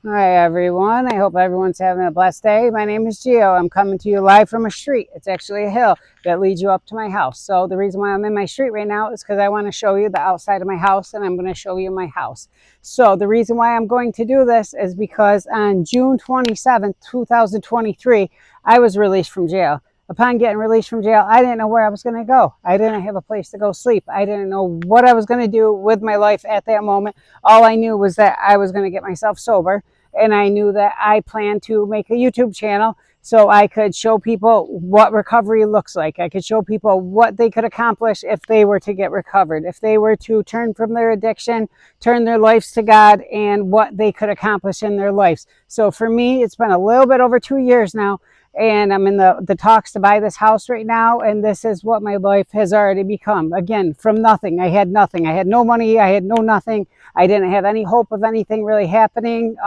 Hi everyone. I hope everyone's having a blessed day. My name is Gio. I'm coming to you live from a street. It's actually a hill that leads you up to my house. So the reason why I'm in my street right now is because I want to show you the outside of my house, and I'm going to show you my house. So the reason why I'm going to do this is because on June 27th, 2023, I was released from jail. Upon getting released from jail, I didn't know where I was going to go. I didn't have a place to go sleep. I didn't know what I was going to do with my life at that moment. All I knew was that I was going to get myself sober, and I knew that I planned to make a YouTube channel so I could show people what recovery looks like. I could show people what they could accomplish if they were to get recovered, if they were to turn from their addiction, turn their lives to God, and what they could accomplish in their lives. So for me, it's been a little bit over 2 years now, and I'm in the talks to buy this house right now, and this is what my life has already become. Again, from nothing. I had nothing. I had no money. I had no nothing. I didn't have any hope of anything really happening.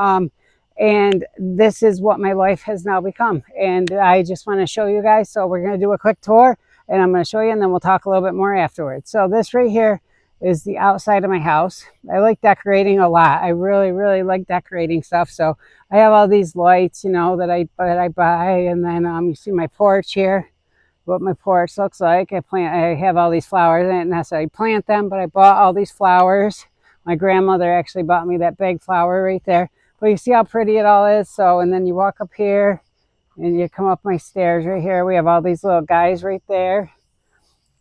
And this is what my life has now become. And I just want to show you guys. So we're going to do a quick tour, and I'm going to show you, and then we'll talk a little bit more afterwards. So this right here is the outside of my house. I like decorating a lot. I really, really like decorating stuff. So I have all these lights, that I buy, and then you see my porch here. What my porch looks like. I have all these flowers. I didn't necessarily plant them, but I bought all these flowers. My grandmother actually bought me that big flower right there. But you see how pretty it all is. So, and then you walk up here and you come up my stairs right here. We have all these little guys right there.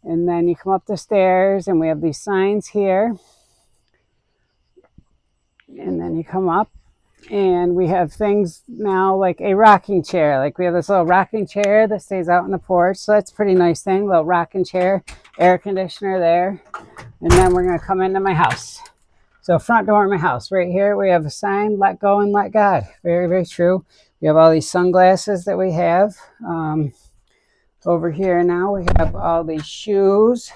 And then you come up the stairs and we have these signs here. And then you come up and we have things now like a rocking chair. Like we have this little rocking chair that stays out on the porch. So that's a pretty nice thing. Little rocking chair, air conditioner there. And then we're going to come into my house. So front door of my house, right here, we have a sign, let go and let God. Very, very true. We have all these sunglasses that we have. Over here now, we have all these shoes.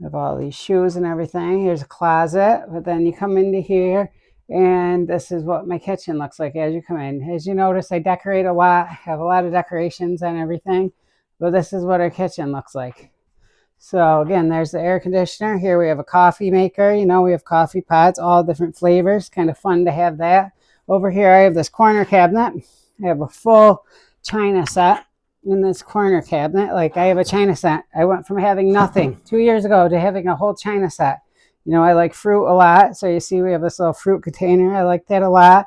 We have all these shoes and everything. Here's a closet, but then you come into here, and this is what my kitchen looks like as you come in. As you notice, I decorate a lot, have a lot of decorations and everything, but this is what our kitchen looks like. So again, there's the air conditioner. Here we have a coffee maker. We have coffee pots, all different flavors. Kind of fun to have that. Over here, I have this corner cabinet. I have a full china set in this corner cabinet. Like I have a china set. I went from having nothing 2 years ago to having a whole china set. I like fruit a lot. So you see we have this little fruit container. I like that a lot.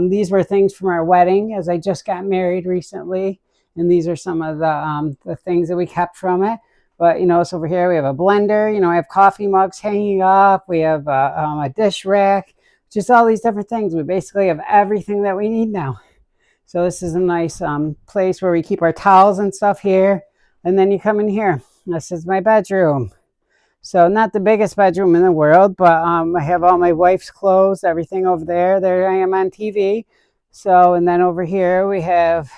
These were things from our wedding as I just got married recently. And these are some of the things that we kept from it. But, so over here we have a blender, I have coffee mugs hanging up. We have a dish rack, just all these different things. We basically have everything that we need now. So this is a nice place where we keep our towels and stuff here. And then you come in here. This is my bedroom. So not the biggest bedroom in the world, but I have all my wife's clothes, everything over there. There I am on TV. So, and then over here we have,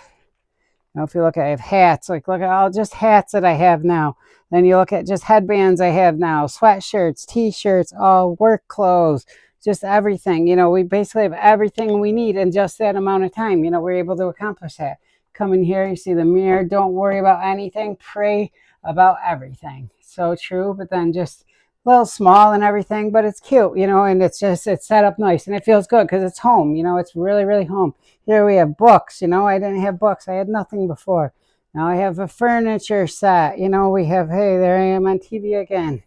if you look, I have hats. Like, look at all just hats that I have now. Then you look at just headbands I have now, sweatshirts, t-shirts, all work clothes, just everything. We basically have everything we need in just that amount of time. We're able to accomplish that. Come in here, you see the mirror. Don't worry about anything. Pray about everything. So true, but then just a little small and everything, but it's cute, and it's set up nice and it feels good because it's home. It's really, really home. Here we have books. I didn't have books. I had nothing before. Now I have a furniture set. We have, hey, there I am on TV again.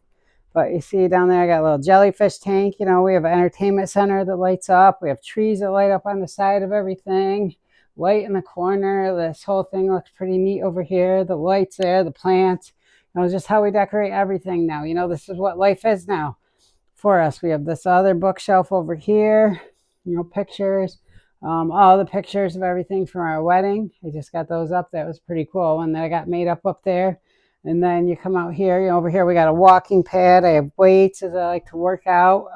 But you see down there, I got a little jellyfish tank. We have an entertainment center that lights up. We have trees that light up on the side of everything. Light in the corner. This whole thing looks pretty neat over here. The lights there, the plants. Just how we decorate everything now. This is what life is now for us. We have this other bookshelf over here. Pictures. All the pictures of everything from our wedding. I just got those up. That was pretty cool. One that I got made up there. And then you come out here. Over here we got a walking pad. I have weights as I like to work out.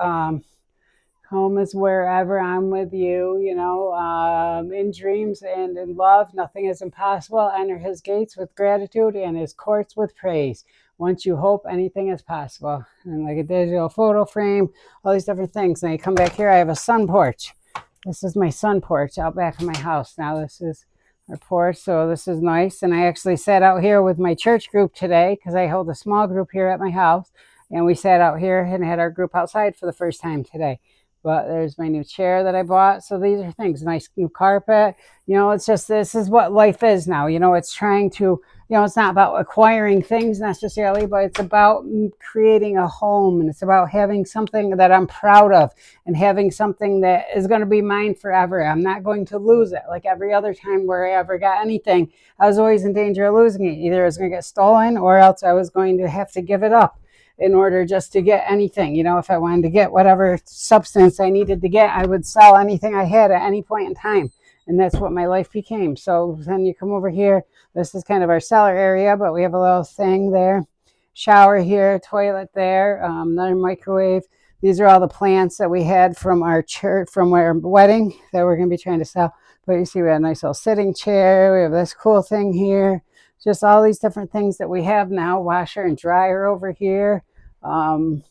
Home is wherever I'm with you. In dreams and in love, nothing is impossible. Enter his gates with gratitude and his courts with praise. Once you hope, anything is possible. And like a digital photo frame, all these different things. Now you come back here. I have a sun porch. This is my sun porch out back of my house. Now this is our porch, so this is nice. And I actually sat out here with my church group today because I hold a small group here at my house. And we sat out here and had our group outside for the first time today. But there's my new chair that I bought. So these are things, nice new carpet. It's just, this is what life is now. It's trying to, it's not about acquiring things necessarily, but it's about creating a home, and it's about having something that I'm proud of and having something that is going to be mine forever. I'm not going to lose it. Like every other time where I ever got anything, I was always in danger of losing it. Either it was going to get stolen or else I was going to have to give it up in order just to get anything. If I wanted to get whatever substance I needed to get, I would sell anything I had at any point in time. And that's what my life became. So then you come over here. This is kind of our cellar area, but we have a little thing there. Shower here, toilet there, another microwave. These are all the plants that we had from our church, from our wedding that we're going to be trying to sell. But you see, we have a nice little sitting chair. We have this cool thing here. Just all these different things that we have now. Washer and dryer over here. And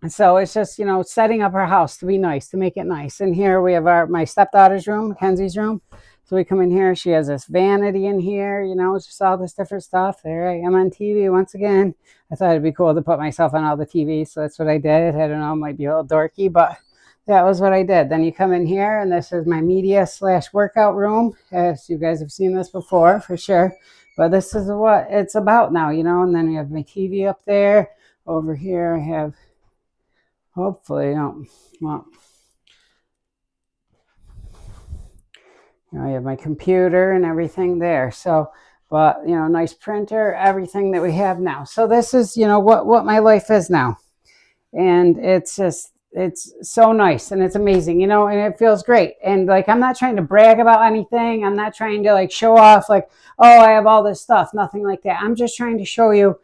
so it's just, setting up our house to be nice, to make it nice. And here we have my stepdaughter's room, Mackenzie's room. So we come in here. She has this vanity in here, it's just all this different stuff. There I am on TV once again. I thought it'd be cool to put myself on all the TV. So that's what I did. I don't know, it might be a little dorky, but that was what I did. Then you come in here, and this is my media/workout room. As you guys have seen this before, for sure. But this is what it's about now, and then we have my TV up there. Over here I have, hopefully, I have my computer and everything there. So, but, nice printer, everything that we have now. So this is, what my life is now. And it's just, it's so nice and it's amazing, and it feels great. And like, I'm not trying to brag about anything. I'm not trying to like show off like, oh, I have all this stuff, nothing like that. I'm just trying to show you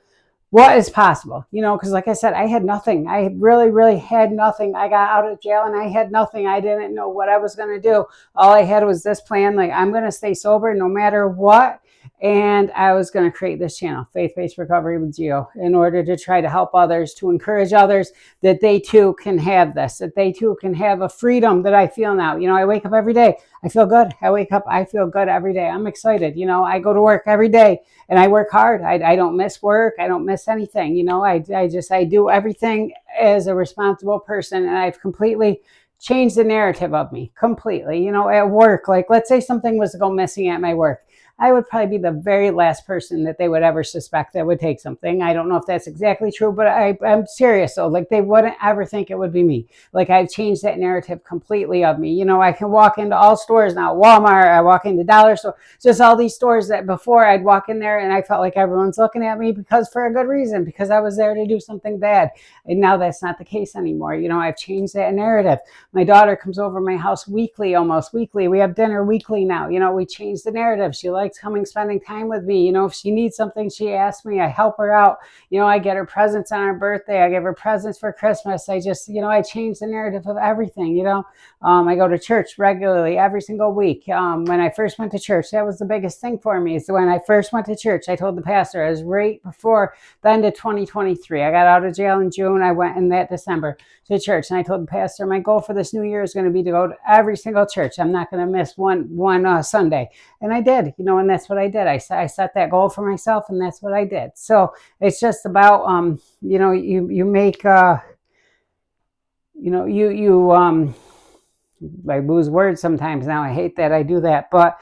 what is possible, because like I said, I had nothing. I really, really had nothing. I got out of jail and I had nothing. I didn't know what I was going to do. All I had was this plan. Like, I'm going to stay sober no matter what. And I was going to create this channel, Faith-Based Recovery with Gio, in order to try to help others, to encourage others that they too can have this, that they too can have a freedom that I feel now. I wake up every day. I feel good. I wake up. I feel good every day. I'm excited. I go to work every day and I work hard. I don't miss work. I don't miss anything. I do everything as a responsible person, and I've completely changed the narrative of me completely. At work, like let's say something was to go missing at my work. I would probably be the very last person that they would ever suspect that would take something. I don't know if that's exactly true, but I'm serious. So like, they wouldn't ever think it would be me. Like, I've changed that narrative completely of me. I can walk into all stores now, Walmart, I walk into Dollar Store, just all these stores that before I'd walk in there and I felt like everyone's looking at me because for a good reason, because I was there to do something bad. And now that's not the case anymore. I've changed that narrative. My daughter comes over my house weekly, almost weekly. We have dinner weekly now. We changed the narrative. She likes coming, spending time with me. If she needs something, she asks me. I help her out. I get her presents on her birthday. I give her presents for Christmas. I just, I change the narrative of everything. I go to church regularly every single week. When I first went to church, that was the biggest thing for me. So when I first went to church, I told the pastor, it was right before the end of 2023. I got out of jail in June. I went in that December to church, and I told the pastor, my goal for this new year is going to be to go to every single church. I'm not going to miss one Sunday. And I did, and that's what I did. I set that goal for myself, and that's what I did. So it's just about, you make, I lose words sometimes now. I hate that I do that. But,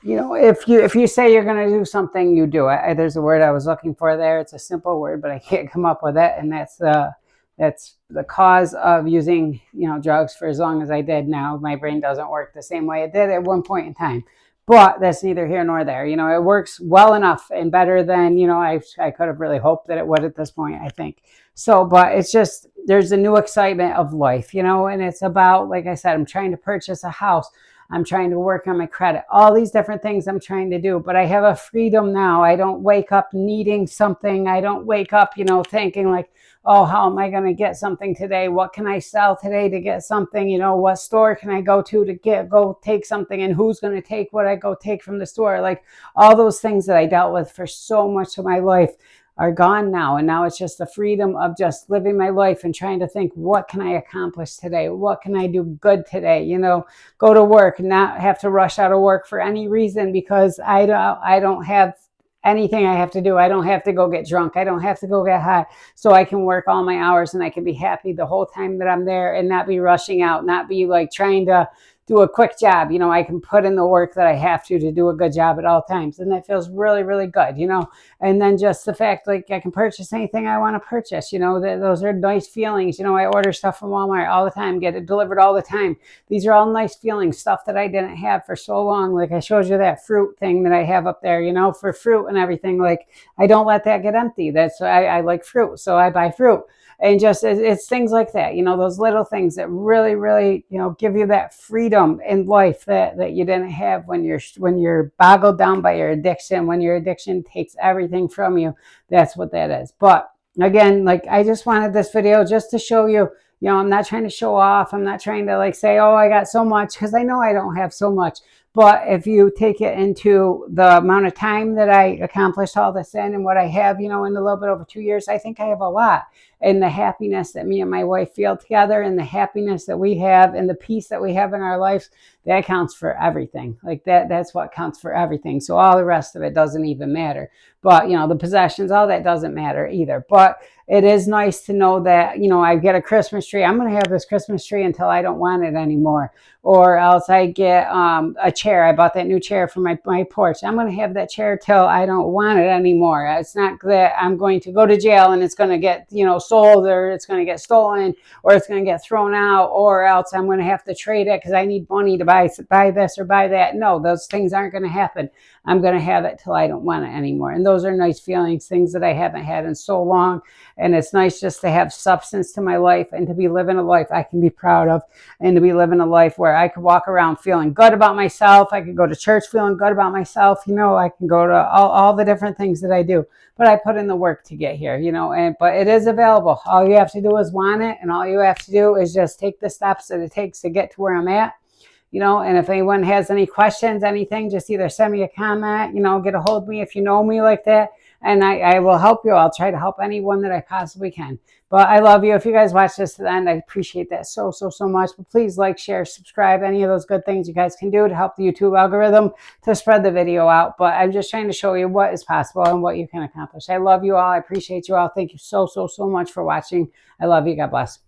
if you say you're going to do something, you do it. There's a word I was looking for there. It's a simple word, but I can't come up with it. And that's the cause of using, drugs for as long as I did. Now my brain doesn't work the same way it did at one point in time. But that's neither here nor there. It works well enough and better than, I could have really hoped that it would at this point, I think. So, but it's just, there's a new excitement of life, and it's about, like I said, I'm trying to purchase a house. I'm trying to work on my credit, all these different things I'm trying to do, but I have a freedom now. I don't wake up needing something. I don't wake up, thinking like, oh, how am I going to get something today? What can I sell today to get something? What store can I go to go take something, and who's going to take what I go take from the store? Like, all those things that I dealt with for so much of my life are gone now. And now it's just the freedom of just living my life and trying to think, what can I accomplish today? What can I do good today? Go to work, not have to rush out of work for any reason because I don't have anything I have to do. I don't have to go get drunk. I don't have to go get high. So I can work all my hours and I can be happy the whole time that I'm there and not be rushing out, not be like trying to do a quick job. You know, I can put in the work that I have to do a good job at all times. And that feels really, really good, you know. And then just the fact, like, I can purchase anything I want to purchase, you know, those are nice feelings. You know, I order stuff from Walmart all the time, get it delivered all the time. These are all nice feelings, stuff that I didn't have for so long. Like I showed you that fruit thing that I have up there, you know, for fruit and everything. Like, I don't let that get empty. That's why I like fruit. So I buy fruit. And just it's things like that, you know, those little things that really, really, you know, give you that freedom in life that you didn't have when you're boggled down by your addiction, when your addiction takes everything from you. That's what that is. But again, like, I just wanted this video just to show you, you know, I'm not trying to show off. I'm not trying to like say, oh, I got so much, because I know I don't have so much. But if you take it into the amount of time that I accomplished all this in and what I have, you know, in a little bit over 2 years, I think I have a lot. And the happiness that me and my wife feel together, and the happiness that we have, and the peace that we have in our lives, that counts for everything. Like that's what counts for everything. So all the rest of it doesn't even matter. But, you know, the possessions, all that doesn't matter either. But it is nice to know that, you know, I get a Christmas tree. I'm going to have this Christmas tree until I don't want it anymore. Or else I get a chair. I bought that new chair for my porch. I'm going to have that chair till I don't want it anymore. It's not that I'm going to go to jail and it's going to get, you know, sold, or it's going to get stolen, or it's going to get thrown out, or else I'm going to have to trade it because I need money to buy this or buy that. No, those things aren't going to happen. I'm going to have it till I don't want it anymore. And those are nice feelings, things that I haven't had in so long. And it's nice just to have substance to my life and to be living a life I can be proud of, and to be living a life where I could walk around feeling good about myself. I could go to church feeling good about myself. You know, I can go to all the different things that I do, but I put in the work to get here, you know, but it is available. All you have to do is want it. And all you have to do is just take the steps that it takes to get to where I'm at. You know, and if anyone has any questions, anything, just either send me a comment, you know, get a hold of me if you know me like that. And I will help you. I'll try to help anyone that I possibly can. But I love you. If you guys watch this to the end, I appreciate that so much. But please like, share, subscribe, any of those good things you guys can do to help the YouTube algorithm to spread the video out. But I'm just trying to show you what is possible and what you can accomplish. I love you all. I appreciate you all. Thank you so much for watching. I love you. God bless.